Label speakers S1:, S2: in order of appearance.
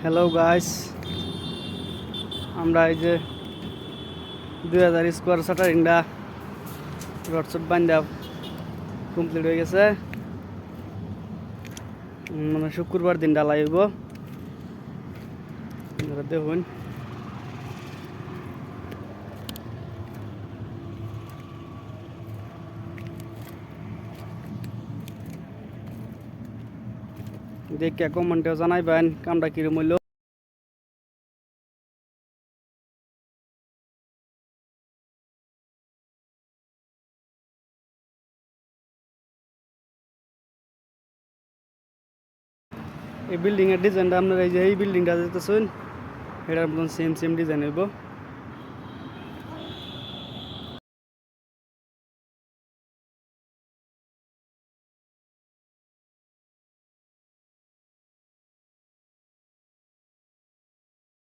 S1: Hello guys, আমরা এই যে 2000 স্কোয়ার শাটারিংটা রডশট বান্ধা কমপ্লিট হয়ে গেছে। মানে শুক্রবার দিন ডালাই হইব। দেখুন দেখে কমেন্টেও জানাইবেন কামটা কিরম হইল। এই বিল্ডিং এর ডিজাইনটা আপনারা এই যে এই বিল্ডিংটা দেখতেছেন, এটার মতন সেম ডিজাইন হইব।